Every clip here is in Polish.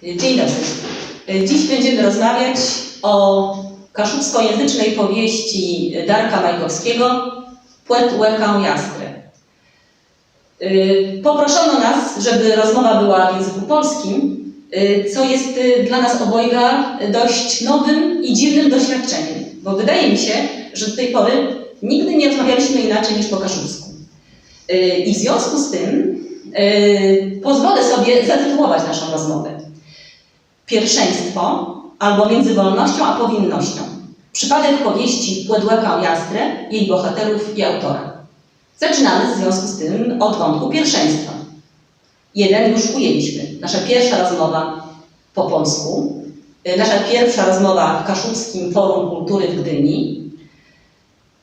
Dzień dobry. Dziś będziemy rozmawiać o kaszubskojęzycznej powieści Darka Majkowskiego Płet łekał jastrę. Poproszono nas, żeby rozmowa była w języku polskim, co jest dla nas obojga dość nowym i dziwnym doświadczeniem, bo wydaje mi się, że do tej pory nigdy nie rozmawialiśmy inaczej niż po kaszubsku. I w związku z tym pozwolę sobie zatytułować naszą rozmowę Pierwszeństwo albo między wolnością a powinnością. Przypadek powieści Płet łekał jastrę, jej bohaterów i autora. Zaczynamy w związku z tym od wątku pierwszeństwa. Jeden już ujęliśmy. Nasza pierwsza rozmowa po polsku, nasza pierwsza rozmowa w Kaszubskim Forum Kultury w Gdyni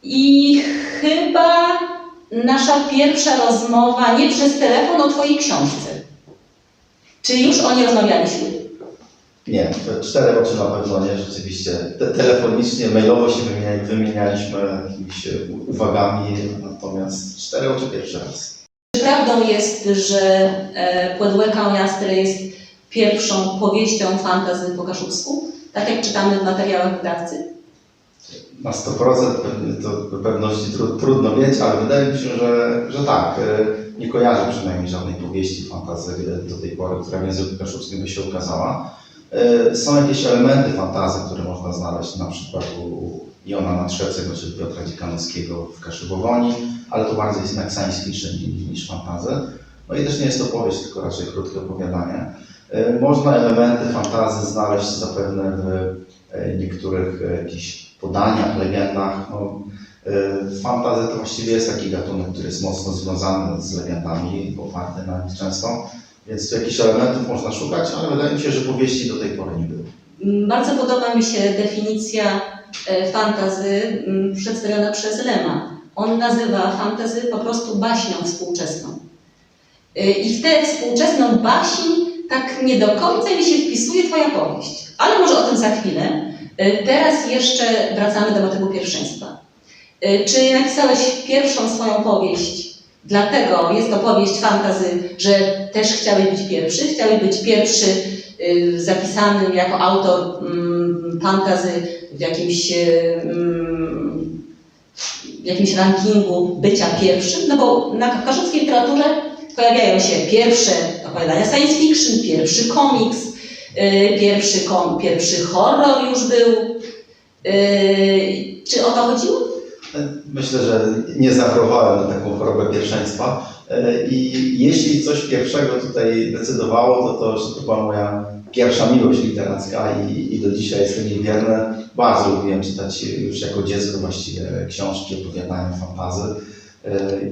i chyba nasza pierwsza rozmowa nie przez telefon o Twojej książce. Czy już o niej rozmawialiśmy? Nie, 4 oczy na pewno nie, rzeczywiście. Telefonicznie, mailowo się wymienialiśmy jakimiś uwagami, natomiast 4 oczy pierwszy raz. Czy prawdą jest, że Płet łekał jastrę jest pierwszą powieścią fantasy po kaszubsku? Tak jak czytamy w materiałach wydawcy? Na 100% to pewności trudno mieć, ale wydaje mi się, że tak. Nie kojarzę przynajmniej żadnej powieści fantasy do tej pory, która w języku kaszubskim by się ukazała. Są jakieś elementy fantasy, które można znaleźć na przykład u Jona Nadszewskiego czy Piotra Dziekanowskiego w Kaszubowoni, ale to bardziej jest jednak science fiction niż fantasy. No i też nie jest to powieść, tylko raczej krótkie opowiadanie. Można elementy fantasy znaleźć zapewne w niektórych jakichś podaniach, legendach. No, fantasy to właściwie jest taki gatunek, który jest mocno związany z legendami, oparty na nich często. Więc tu jakichś elementów można szukać, ale wydaje mi się, że powieści do tej pory nie było. Bardzo podoba mi się definicja fantasy przedstawiona przez Lema. On nazywa fantasy po prostu baśnią współczesną. I w tę współczesną baśń tak nie do końca mi się wpisuje Twoja powieść. Ale może o tym za chwilę. Teraz jeszcze wracamy do motywu pierwszeństwa. Czy napisałeś pierwszą swoją powieść? Dlatego jest to powieść fantasy, że też chciałeś być pierwszy. Chciałeś być pierwszy zapisanym jako autor fantasy w jakimś rankingu bycia pierwszym. No bo w kaszubskiej literaturze pojawiają się pierwsze opowiadania science fiction, pierwszy komiks, pierwszy horror już był. Czy o to chodziło? Myślę, że nie zachorowałem na taką chorobę pierwszeństwa i jeśli coś pierwszego tutaj decydowało, to że to była moja pierwsza miłość literacka i do dzisiaj jestem jej wierny. Bardzo lubiłem czytać już jako dziecko właściwie książki, opowiadania, fantasy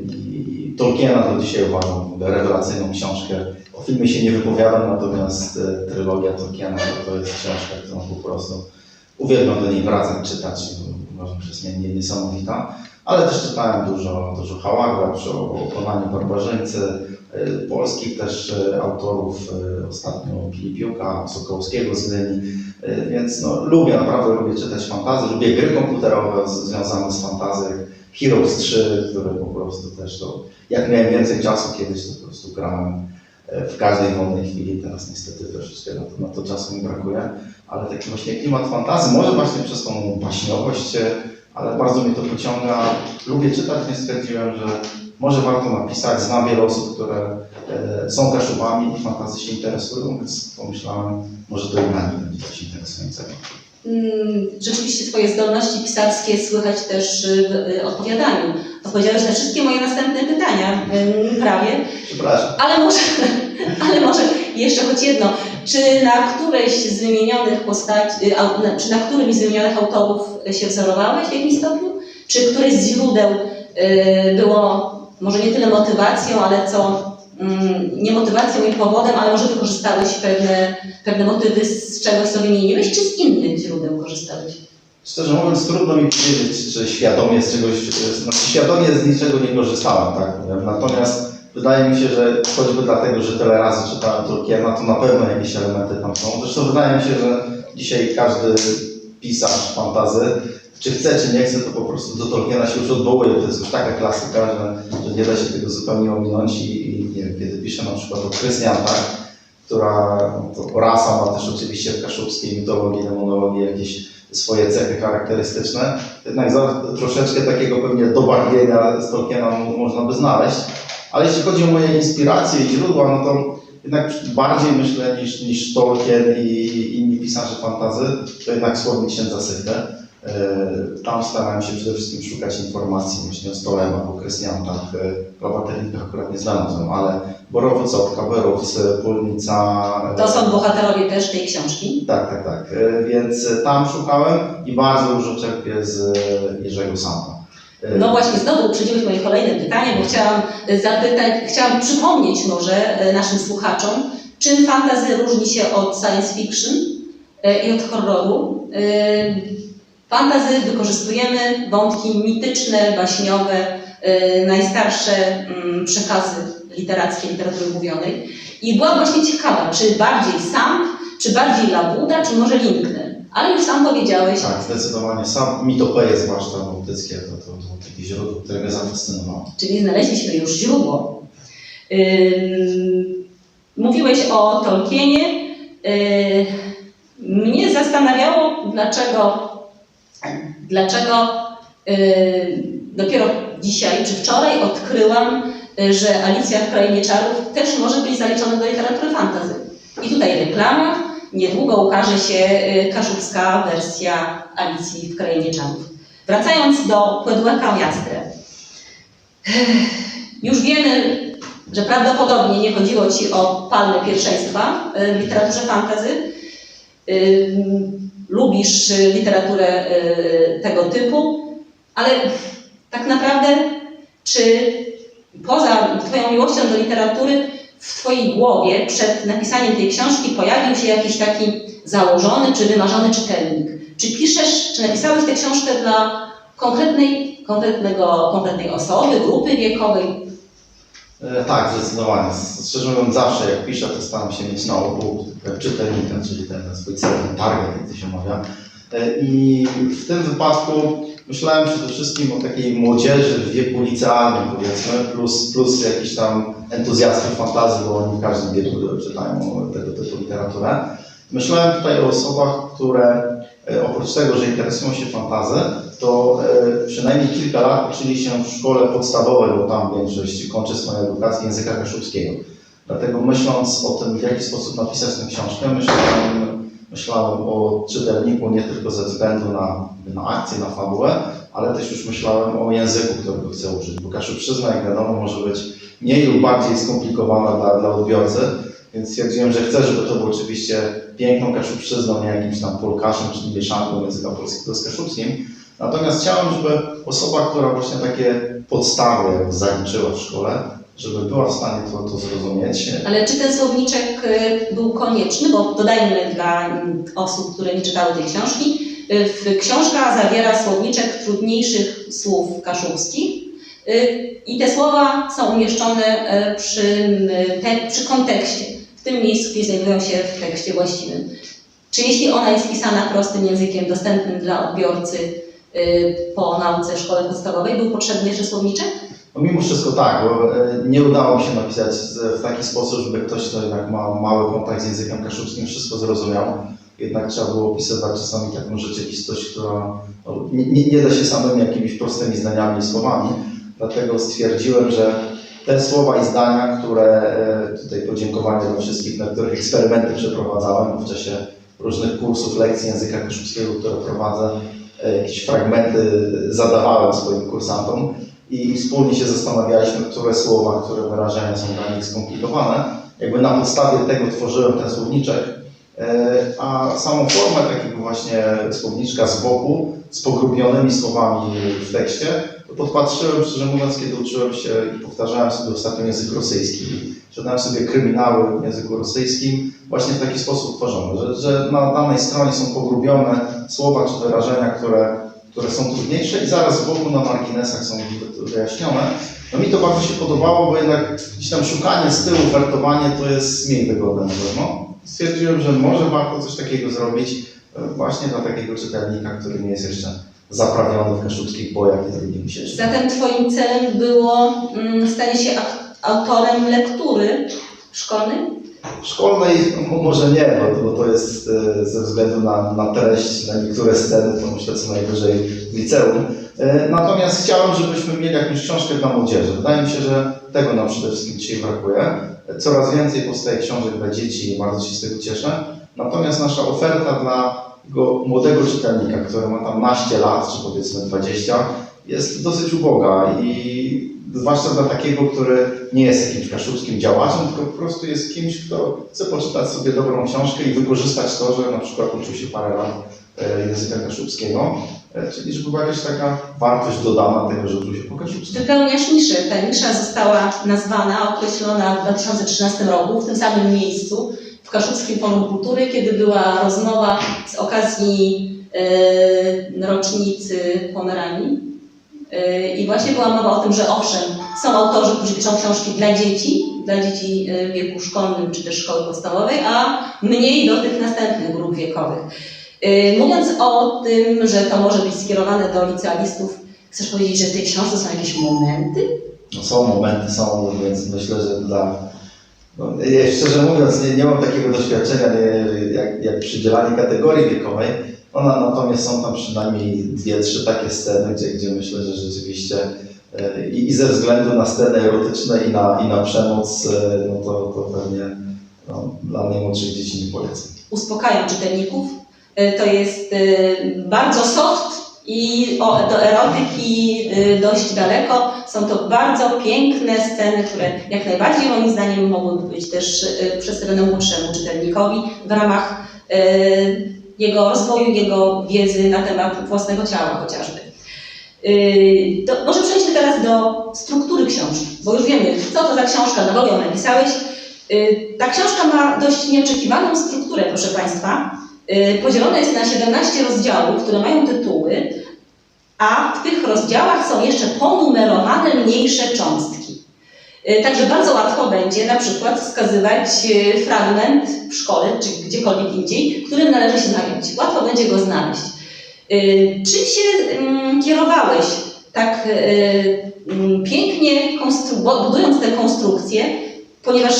i Tolkiena do dzisiaj uważam rewelacyjną książkę. O filmie się nie wypowiadam, natomiast trylogia Tolkiena to jest książka, którą po prostu uwielbiam do niej wracać, czytać. Uważam, że jest niesamowita, ale też czytałem dużo Hałagła, o Konaniu Barbarzyńcy, polskich też autorów, ostatnio Filipiuka, Sokołowskiego z Gdyni, więc naprawdę lubię czytać fantasy, lubię gry komputerowe związane z fantasy, Heroes 3, które po prostu też jak miałem więcej czasu kiedyś, to po prostu grałem w każdej wolnej chwili, teraz niestety troszeczkę na to czasu mi brakuje, ale taki właśnie klimat fantasy, może właśnie przez tą baśniowość, ale bardzo mnie to pociąga. Lubię czytać, więc stwierdziłem, że może warto napisać. Znam wiele osób, które są Kaszubami i fantasy się interesują, więc pomyślałem, może to i na nich będzie coś interesującego. Rzeczywiście Twoje zdolności pisarskie słychać też w odpowiadaniu. Odpowiedziałeś na wszystkie moje następne pytania, prawie. Przepraszam. Ale może jeszcze choć jedno. Czy na którejś z wymienionych postaci, czy na którymś z wymienionych autorów się wzorowałeś w jakimś stopniu? Czy któreś z źródeł było może nie tyle motywacją, ale nie motywacją i powodem, ale może wykorzystałeś pewne motywy z czegoś, co wymieniłeś, czy z innych źródeł korzystałeś? Szczerze mówiąc, trudno mi powiedzieć, czy świadomie z czegoś, świadomie z niczego nie korzystałem, tak? Natomiast wydaje mi się, że choćby dlatego, że tyle razy czytałem Tolkiena, to na pewno jakieś elementy tam są. Zresztą wydaje mi się, że dzisiaj każdy pisarz fantasy, czy chce, czy nie chce, to po prostu do Tolkiena się już odwołuje. To jest już taka klasyka, że nie da się tego zupełnie ominąć i nie wiem, kiedy piszę na przykład o Krysniantach, która to rasa ma też oczywiście w kaszubskiej mitologii, demonologii jakieś swoje cechy charakterystyczne. Jednak troszeczkę takiego pewnie dobarwienia z Tolkiena można by znaleźć. Ale jeśli chodzi o moje inspiracje i źródła, no to jednak bardziej myślę niż Tolkien i inni pisarze fantasy, to jednak Słownik Księdza Sychy. Tam starałem się przede wszystkim szukać informacji właśnie o Stolemach, o Kresniantach, Plawatelnikach akurat nie znalazłem, ale Borowiec, Kaberowc, Pólnica. To są bohaterowie też tej książki? Tak. Więc tam szukałem i bardzo dużo czerpię z Jerzego Santa. No właśnie, znowu uprzedziłeś moje kolejne pytanie, bo chciałam przypomnieć może naszym słuchaczom, czym fantasy różni się od science fiction i od horroru. W fantasy wykorzystujemy wątki mityczne, baśniowe, najstarsze przekazy literackie, literatury mówionej. I byłam właśnie ciekawa, czy bardziej Sam, czy bardziej Labuda, czy może Lincoln. Ale już sam powiedziałeś. Tak, zdecydowanie. Sam mitopeje, zwłaszcza bałtyckie, to takie źródło, które mnie zafascynowało. Czyli znaleźliśmy już źródło. Mówiłeś o Tolkienie. Mnie zastanawiało, dlaczego dopiero dzisiaj czy wczoraj odkryłam, że Alicja w Krainie Czarów też może być zaliczona do literatury fantasy. I tutaj reklama. Niedługo ukaże się kaszubska wersja Alicji w Krainie Czarów. Wracając do Płedłeka Miastrę. Już wiemy, że prawdopodobnie nie chodziło Ci o palmę pierwszeństwa w literaturze fantasy. Lubisz literaturę tego typu, ale tak naprawdę czy poza Twoją miłością do literatury w Twojej głowie przed napisaniem tej książki pojawił się jakiś taki założony czy wymarzony czytelnik? Czy napisałeś tę książkę dla konkretnej osoby, grupy wiekowej? Tak, zdecydowanie. Szczerze mówiąc, zawsze jak piszę, to staram się mieć na oku czytelnika, czyli ten swój celny target, jak to się mawia. I w tym wypadku myślałem przede wszystkim o takiej młodzieży w wieku licealnym, powiedzmy, plus jakiś tam entuzjastów fantazji, bo oni w każdym wieku czytają tego typu literaturę. Myślałem tutaj o osobach, które oprócz tego, że interesują się fantazją, to przynajmniej kilka lat uczyli się w szkole podstawowej, bo tam większość kończy swoją edukację języka kaszubskiego. Dlatego myśląc o tym, w jaki sposób napisać tę książkę, myślałem o czytelniku nie tylko ze względu na akcję, na fabułę, ale też już myślałem o języku, którego chcę użyć, bo kaszubszczyzna, jak wiadomo, może być mniej lub bardziej skomplikowana dla odbiorcy, więc stwierdziłem, że chcę, żeby to było oczywiście piękną kaszubszczyzną, nie jakimś tam polkaszem, czy mieszanką języka polskiego z kaszubskim. Natomiast chciałem, żeby osoba, która właśnie takie podstawy zaliczyła w szkole, żeby była w stanie to zrozumieć. Ale czy ten słowniczek był konieczny? Bo dodajmy dla osób, które nie czytały tej książki, książka zawiera słowniczek trudniejszych słów kaszubskich i te słowa są umieszczone przy kontekście, w tym miejscu, gdzie znajdują się w tekście właściwym. Czy jeśli ona jest pisana prostym językiem, dostępnym dla odbiorcy po nauce szkoły podstawowej, był potrzebny jeszcze słowniczek? No mimo wszystko tak, bo nie udało mi się napisać w taki sposób, żeby ktoś, kto jednak ma mały kontakt z językiem kaszubskim, wszystko zrozumiał. Jednak trzeba było opisywać czasami taką rzeczywistość, która nie da się samymi jakimiś prostymi zdaniami i słowami. Dlatego stwierdziłem, że te słowa i zdania, które tutaj podziękowanie dla wszystkich, na których eksperymenty przeprowadzałem w czasie różnych kursów, lekcji języka kaszubskiego, które prowadzę, jakieś fragmenty zadawałem swoim kursantom i wspólnie się zastanawialiśmy, które słowa, które wyrażenia są dla nich skomplikowane. Jakby na podstawie tego tworzyłem ten słowniczek, a samą formę takiego właśnie słowniczka z boku, z pogrubionymi słowami w tekście, to podpatrzyłem, szczerze mówiąc, kiedy uczyłem się i powtarzałem sobie ostatnio język rosyjski. Czytałem sobie kryminały w języku rosyjskim właśnie w taki sposób tworzone, że na danej stronie są pogrubione słowa czy wyrażenia, które są trudniejsze i zaraz z boku na marginesach są wyjaśnione. No mi to bardzo się podobało, bo jednak gdzieś tam szukanie z tyłu, wertowanie to jest mniej wygodne na pewno. Stwierdziłem, że może warto coś takiego zrobić właśnie dla takiego czytelnika, który nie jest jeszcze zaprawiony w kaszubskich bojach i drugim się. Zatem Twoim celem było stanie się autorem lektury szkolnej? Szkolnej może nie, bo to jest ze względu na treść, na niektóre sceny, to myślę co najwyżej w liceum. Natomiast chciałem, żebyśmy mieli jakąś książkę dla młodzieży. Wydaje mi się, że tego nam przede wszystkim dzisiaj brakuje. Coraz więcej powstaje książek dla dzieci i bardzo się z tego cieszę. Natomiast nasza oferta dla tego młodego czytelnika, który ma tam naście lat, czy powiedzmy 20, jest dosyć uboga i zwłaszcza dla takiego, który nie jest jakimś kaszubskim działaczem, tylko po prostu jest kimś, kto chce poczytać sobie dobrą książkę i wykorzystać to, że na przykład uczył się parę lat języka kaszubskiego, czyli żeby była jakaś taka wartość dodana tego, że uczył się po kaszubsku. Wypełniasz niszę. Ta nisza została nazwana, określona w 2013 roku w tym samym miejscu, w Kaszubskim Forum Kultury, kiedy była rozmowa z okazji rocznicy Pomeranii. I właśnie była mowa o tym, że owszem, są autorzy, którzy piszą książki dla dzieci w wieku szkolnym czy też szkoły podstawowej, a mniej do tych następnych grup wiekowych. Mówiąc o tym, że to może być skierowane do licealistów, chcesz powiedzieć, że w tej książce są jakieś momenty? No są momenty, więc myślę, że szczerze mówiąc, nie mam takiego doświadczenia jak przydzielanie kategorii wiekowej. Natomiast są tam przynajmniej 2-3 takie sceny, gdzie myślę, że rzeczywiście i ze względu na sceny erotyczne i na przemoc, no to pewnie dla najmłodszych dzieci nie polecam. Uspokają czytelników. To jest bardzo soft i do erotyki dość daleko. Są to bardzo piękne sceny, które jak najbardziej moim zdaniem mogłyby być też przedstawione młodszemu czytelnikowi w ramach jego rozwoju, jego wiedzy na temat własnego ciała chociażby. Może przejdźmy teraz do struktury książki, bo już wiemy, co to za książka, dlaczego ją napisałeś. Ta książka ma dość nieoczekiwaną strukturę, proszę Państwa. Podzielona jest na 17 rozdziałów, które mają tytuły, a w tych rozdziałach są jeszcze ponumerowane mniejsze cząstki. Także bardzo łatwo będzie na przykład wskazywać fragment w szkole czy gdziekolwiek indziej, którym należy się zająć. Łatwo będzie go znaleźć. Czym się kierowałeś tak pięknie budując tę konstrukcję, ponieważ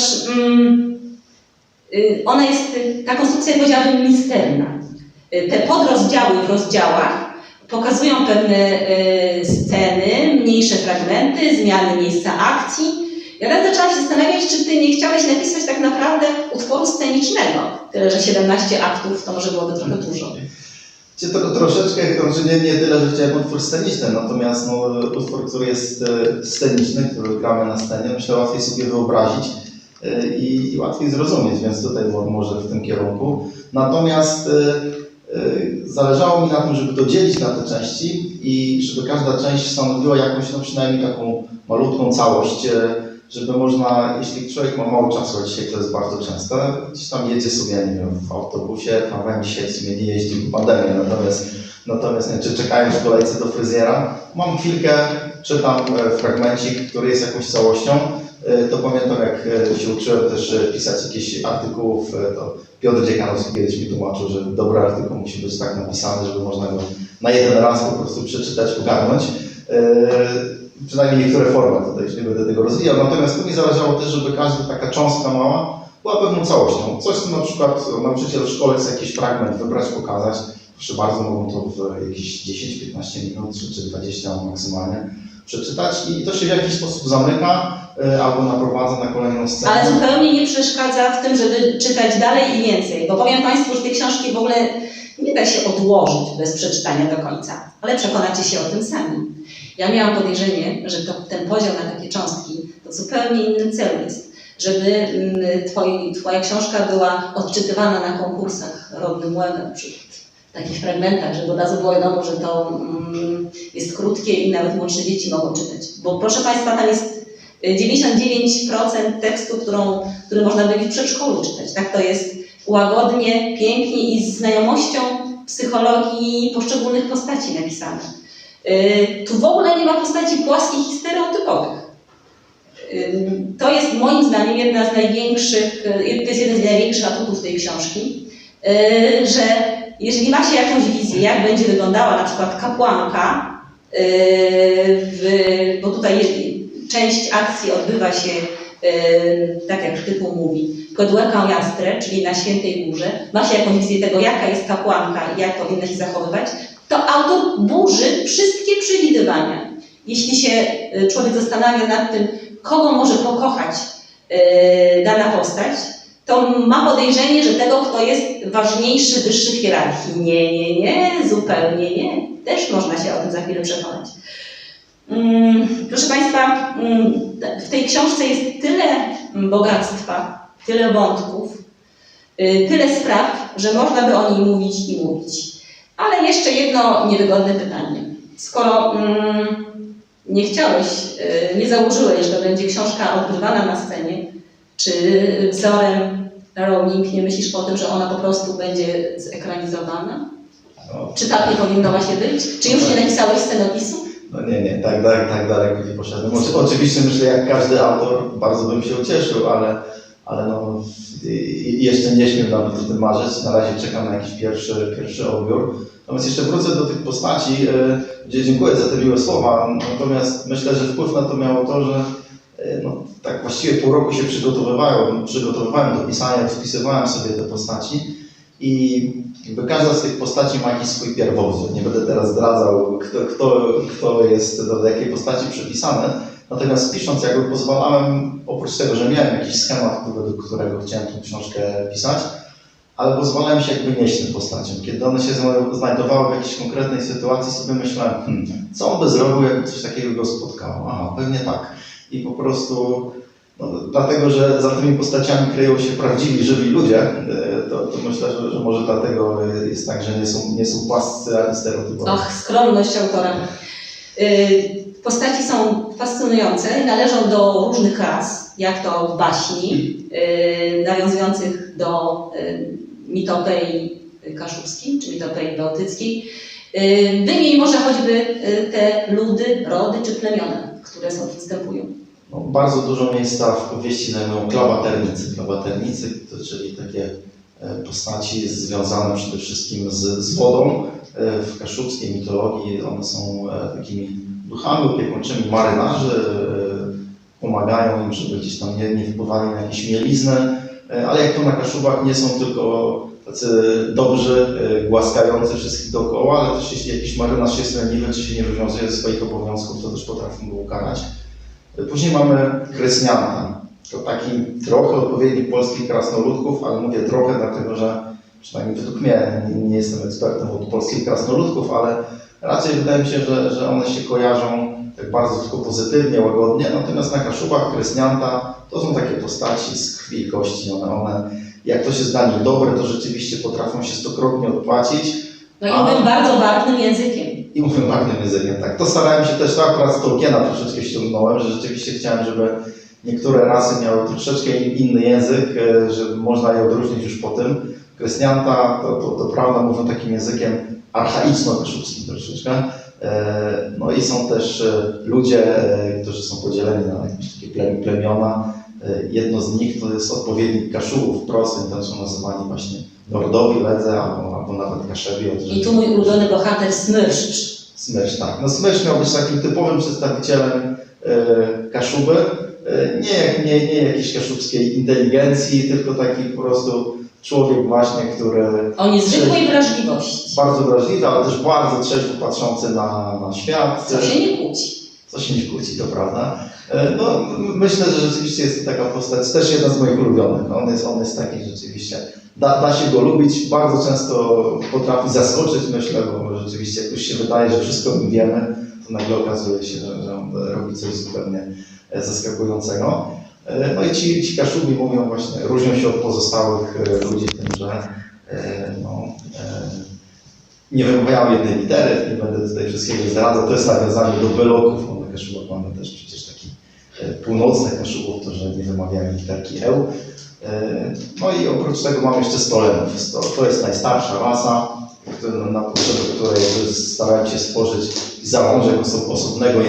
ona jest, ta konstrukcja, powiedziałabym, misterna. Te podrozdziały w rozdziałach pokazują pewne sceny, mniejsze fragmenty, zmiany miejsca akcji. Ja tak zaczęłam się zastanawiać, czy Ty nie chciałeś napisać tak naprawdę utworu scenicznego. Tyle, że 17 aktów to może byłoby trochę dużo. Troszeczkę, nie tyle, że chciałem utwór sceniczny, natomiast utwór, który jest sceniczny, który gramy na scenie, myślę, łatwiej sobie wyobrazić i łatwiej zrozumieć, więc tutaj może w tym kierunku. Natomiast zależało mi na tym, żeby to dzielić na te części i żeby każda część stanowiła jakąś, przynajmniej taką malutką całość, żeby można, jeśli człowiek ma mało czasu, a dzisiaj to jest bardzo często, gdzieś tam jedzie sobie, nie wiem, w autobusie, tramwajem dzisiaj w sumie nie jeździ w pandemię, natomiast nie, czy czekając w kolejce do fryzjera, mam chwilkę, czytam fragmencik, który jest jakąś całością. To pamiętam, jak się uczyłem też pisać jakichś artykułów, to Piotr Dziekanowski kiedyś mi tłumaczył, że dobry artykuł musi być tak napisany, żeby można go na jeden raz po prostu przeczytać, ogarnąć. Przynajmniej niektóre formy, tutaj już nie będę tego rozwijał. Natomiast tu mi zależało też, żeby każda taka cząstka mała była pewną całością. Coś, co na przykład nauczyciel w szkole chce jakiś fragment wybrać, pokazać. Proszę bardzo, mogą to w jakieś 10-15 minut czy 20 maksymalnie przeczytać i to się w jakiś sposób zamyka albo naprowadza na kolejną scenę. Ale zupełnie nie przeszkadza w tym, żeby czytać dalej i więcej, bo powiem Państwu, że tej książki w ogóle nie da się odłożyć bez przeczytania do końca, ale przekonacie się o tym sami. Ja miałam podejrzenie, że ten podział na takie cząstki to zupełnie inny cel jest, żeby Twoja książka była odczytywana na konkursach rodnym łebem, w takich fragmentach, żeby od razu było wiadomo, że to jest krótkie i nawet młodsze dzieci mogą czytać. Bo proszę Państwa, tam jest 99% tekstu, który można by w przedszkolu czytać. Tak, to jest łagodnie, pięknie i z znajomością psychologii poszczególnych postaci napisane. Tu w ogóle nie ma postaci płaskich i stereotypowych. To jest moim zdaniem jeden z największych atutów tej książki, że jeżeli ma się jakąś wizję, jak będzie wyglądała na przykład kapłanka, bo tutaj część akcji odbywa się, tak jak tytuł mówi, Godłęką Jastrę, czyli na Świętej Górze, ma się jakąś wizję tego, jaka jest kapłanka i jak powinna się zachowywać, to autor burzy wszystkie przewidywania. Jeśli się człowiek zastanawia nad tym, kogo może pokochać dana postać, to ma podejrzenie, że tego, kto jest ważniejszy, wyższy w hierarchii. Nie, zupełnie nie. Też można się o tym za chwilę przekonać. Proszę Państwa, w tej książce jest tyle bogactwa, tyle wątków, tyle spraw, że można by o niej mówić i mówić. Ale jeszcze jedno niewygodne pytanie. Skoro nie chciałeś, nie założyłeś, że to będzie książka odgrywana na scenie, czy wzorem Rowling nie myślisz o tym, że ona po prostu będzie zekranizowana? No. Czy tak nie powinno właśnie być? Czy już nie napisałeś scenopisu? No nie, tak daleko nie poszedłem. Oczywiście myślę, jak każdy autor, bardzo bym się ucieszył, ale no, jeszcze nie śmiem nawet o tym marzyć. Na razie czekam na jakiś pierwszy odbiór. Natomiast jeszcze wrócę do tych postaci, gdzie dziękuję za te miłe słowa, natomiast myślę, że wpływ na to miało to, że no, tak właściwie pół roku się przygotowywałem do pisania, wpisywałem sobie te postaci i jakby każda z tych postaci ma jakiś swój pierwowzór. Nie będę teraz zdradzał, kto jest do jakiej postaci przypisany, natomiast pisząc jakby pozwalałem, oprócz tego, że miałem jakiś schemat, według którego chciałem tę książkę pisać, ale pozwalałem się jakby nieść tym postaciom. Kiedy one się znajdowały w jakiejś konkretnej sytuacji, sobie myślałem, co on by zrobił, jakby coś takiego go spotkało? Aha, pewnie tak. I po prostu, no, dlatego, że za tymi postaciami kryją się prawdziwi, żywi ludzie, to myślę, że może dlatego jest tak, że nie są płascy ani stereotypowi. Och, skromność autora. Postaci są fascynujące, należą do różnych ras, jak to w baśni, nawiązujących do mitopei kaszubskiej, czy mitopei bałtyckiej. Wymień może choćby te ludy, rody czy plemiona, które występują. No, bardzo dużo miejsca w powieści zajmują klabaternicy. Klabaternicy, czyli takie postaci związane przede wszystkim z wodą. W kaszubskiej mitologii one są takimi duchami opiekuńczymi marynarzy, pomagają im, żeby gdzieś tam nie wpływali na jakieś mieliznę, ale jak to na Kaszubach nie są tylko tacy dobrzy, głaskający wszystkich dookoła, ale też jeśli jakiś marynarz jest leniwy, czy się nie wywiązuje ze swoich obowiązków, to też potrafią go ukarać. Później mamy Kresnianka. To taki trochę odpowiednik polskich krasnoludków, ale mówię trochę dlatego, że przynajmniej według mnie, nie jestem ekspertem od polskich krasnoludków, ale raczej wydaje mi się, że one się kojarzą tak bardzo tylko pozytywnie, łagodnie, natomiast na Kaszubach Kresnianta to są takie postaci z krwi i kości. One jak to się zda niedobre, to rzeczywiście potrafią się stokrotnie odpłacić. No i mówią bardzo barwnym językiem. I mówią barwnym językiem, tak. To starałem się też, to akurat z Tolkiena troszeczkę ściągnąłem, że rzeczywiście chciałem, żeby niektóre rasy miały troszeczkę inny język, że można je odróżnić już po tym. Kresnianta to prawda mówią takim językiem archaiczno-kaszubskim troszeczkę. No i są też ludzie, którzy są podzieleni na jakieś takie plemiona. Jedno z nich to jest odpowiednik Kaszubów wprost, oni tam są nazywani właśnie Nordowi, Ledze albo nawet Kaszewi. I tu mój ulubiony bohater Smyrszcz. Smyrsz, tak. No Smyrsz miał być takim typowym przedstawicielem Kaszuby, nie jakiejś kaszubskiej inteligencji, tylko taki po prostu człowiek właśnie, który... O niezwykłej wrażliwości. Bardzo wrażliwy, ale też bardzo trzeźwo patrzący na świat. Co się nie kłóci. Co się nie kłóci, to prawda. No, myślę, że rzeczywiście jest to taka postać, też jedna z moich ulubionych. No, on jest taki rzeczywiście, da się go lubić, bardzo często potrafi zaskoczyć, myślę, bo rzeczywiście jak już się wydaje, że wszystko o nim wiemy, to nagle okazuje się, że on robi coś zupełnie zaskakującego. No i ci Kaszubi mówią właśnie, różnią się od pozostałych ludzi tym, że nie wymawiają jednej litery, nie będę tutaj wszystkiego zdradzał, to jest nawiązanie do Beloków, na Kaszubach mamy też przecież taki północnych Kaszubów, to że nie wymawiają literki eł. No i oprócz tego mamy jeszcze Stolenów. To jest najstarsza rasa, na potrzeby której starałem się stworzyć zalążek osobnego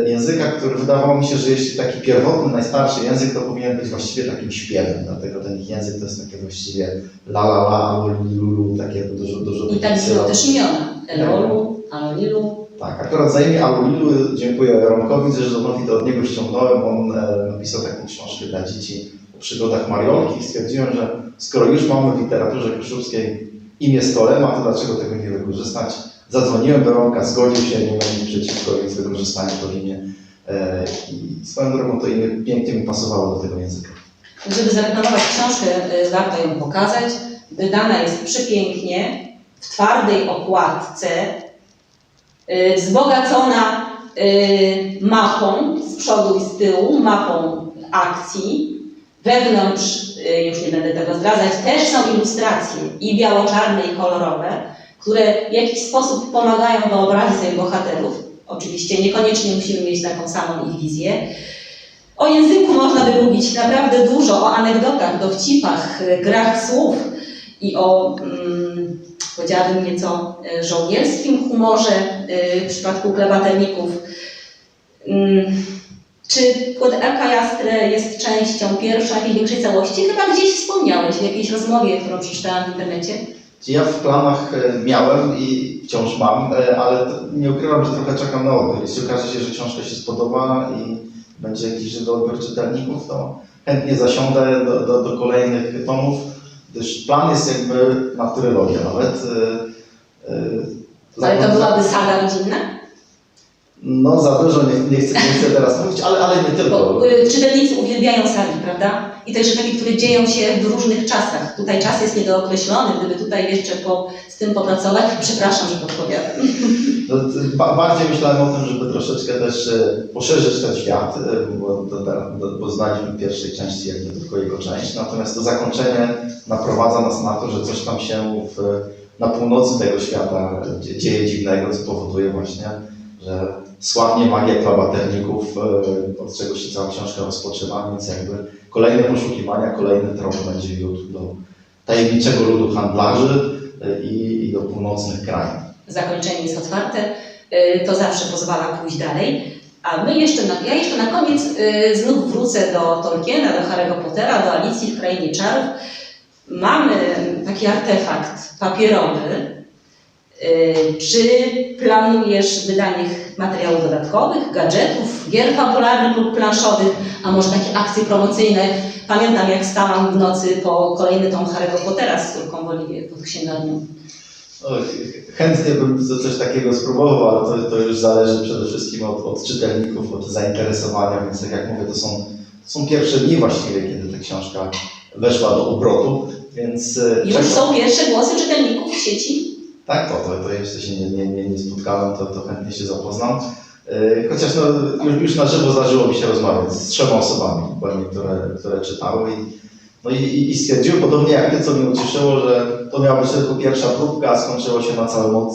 języka, który wydawało mi się, że jeśli taki pierwotny, najstarszy język, to powinien być właściwie takim śpiewem, dlatego ten ich język to jest takie właściwie la la la, lulu, takie dużo... I tak było też imiona, Elolu, Alolilu. Tak, akurat za imię Alolilu dziękuję Romkowi Zerzonowi, to od niego ściągnąłem, on napisał taką książkę dla dzieci, przygodach Mariolki i stwierdziłem, że skoro już mamy w literaturze kaszubskiej imię Stolema, to dlaczego tego nie wykorzystać? Zadzwoniłem do Romka, zgodził się, nie miał nic przeciwko, więc wykorzystałem to imię. I swoją drogą to imię pięknie mi pasowało do tego języka. Żeby zareklamować książkę, warto ją pokazać. Wydana jest przepięknie, w twardej okładce, wzbogacona mapą z przodu i z tyłu, mapą akcji. Wewnątrz, już nie będę tego zdradzać, też są ilustracje i biało-czarne, i kolorowe, które w jakiś sposób pomagają wyobrazić sobie bohaterów. Oczywiście niekoniecznie musimy mieć taką samą ich wizję. O języku można by mówić naprawdę dużo, o anegdotach, dowcipach, grach słów i o, powiedziałabym, nieco żołnierskim humorze w przypadku plebaterników. Czy Kod Eka Jastre jest częścią pierwszą jakiejś większej całości? Chyba gdzieś wspomniałeś w jakiejś rozmowie, którą przeczytałam w internecie. Ja w planach miałem i wciąż mam, ale nie ukrywam, że trochę czekam na odbiór. Jeśli okaże się, że książka się spodoba i będzie jakiś żywy odbiór czytelników, to chętnie zasiądę do kolejnych tomów, gdyż plan jest jakby na trylogię nawet. Ale to byłaby saga rodzinna? No za dużo nie chcę teraz mówić, ale nie tylko. Bo czytelnicy uwielbiają sagi, prawda? I to jeszcze takie, które dzieją się w różnych czasach. Tutaj czas jest niedookreślony, gdyby tutaj jeszcze z tym popracować. Przepraszam, że podpowiadam. No, bardziej myślałem o tym, żeby troszeczkę też poszerzyć ten świat, bo znaliśmy w pierwszej części jakby tylko jego część. Natomiast to zakończenie naprowadza nas na to, że coś tam się na północy tego świata dzieje dziwnego, co powoduje właśnie, że słabnie magia plebaterników, od czego się cała książka rozpoczyna, więc jakby kolejne poszukiwania, kolejny trop będzie wiódł do tajemniczego ludu handlarzy i do północnych krain. Zakończenie jest otwarte, to zawsze pozwala pójść dalej. A ja jeszcze na koniec znów wrócę do Tolkiena, do Harry'ego Pottera, do Alicji w Krainie Czarów. Mamy taki artefakt papierowy. Czy planujesz wydanie materiałów dodatkowych, gadżetów, gier fabularnych lub planszowych, a może takie akcje promocyjne? Pamiętam, jak stałam w nocy po kolejny tom Harry'ego Pottera z córką w Oliwie pod księgarnią. Chętnie bym coś takiego spróbował, ale to już zależy przede wszystkim od czytelników, od zainteresowania, więc tak jak mówię, to są pierwsze dni właściwie, kiedy ta książka weszła do obrotu, więc... Już są pierwsze głosy czytelników w sieci? Tak, to jeszcze się nie spotkałem, to chętnie się zapoznam. Chociaż już na żywo zdarzyło mi się rozmawiać z 3 osobami, które czytały i stwierdziły, podobnie jak ty, co mnie ucieszyło, że to miała być tylko pierwsza próbka, a skończyło się na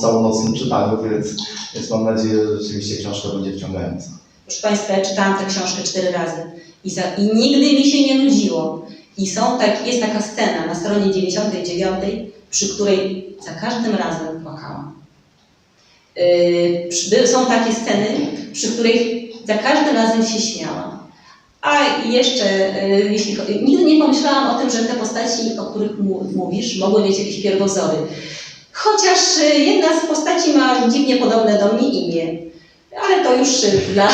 całonocnym czytaniu, więc mam nadzieję, że rzeczywiście książka będzie wciągająca. Proszę Państwa, ja czytałam tę książkę 4 razy i nigdy mi się nie nudziło. I jest taka scena na stronie 99, przy której za każdym razem płakałam. Są takie sceny, przy których za każdym razem się śmiałam. A jeszcze, nigdy nie pomyślałam o tym, że te postaci, o których mówisz, mogły mieć jakieś pierwowzory. Chociaż jedna z postaci ma dziwnie podobne do mnie imię. Ale to już dla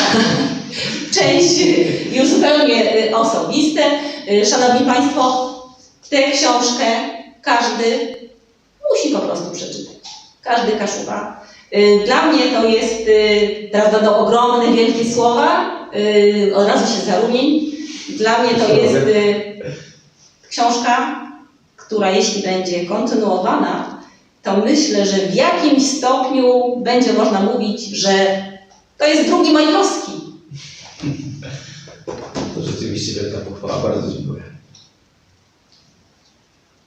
części już zupełnie osobiste. Szanowni Państwo, tę książkę każdy musi po prostu przeczytać. Każdy Kaszuba. Dla mnie to jest, teraz będą ogromne, wielkie słowa, od razu się zarumień. Dla mnie to jest książka, która jeśli będzie kontynuowana, to myślę, że w jakimś stopniu będzie można mówić, że to jest drugi Majkowski. To rzeczywiście wielka pochwała, bardzo dziękuję.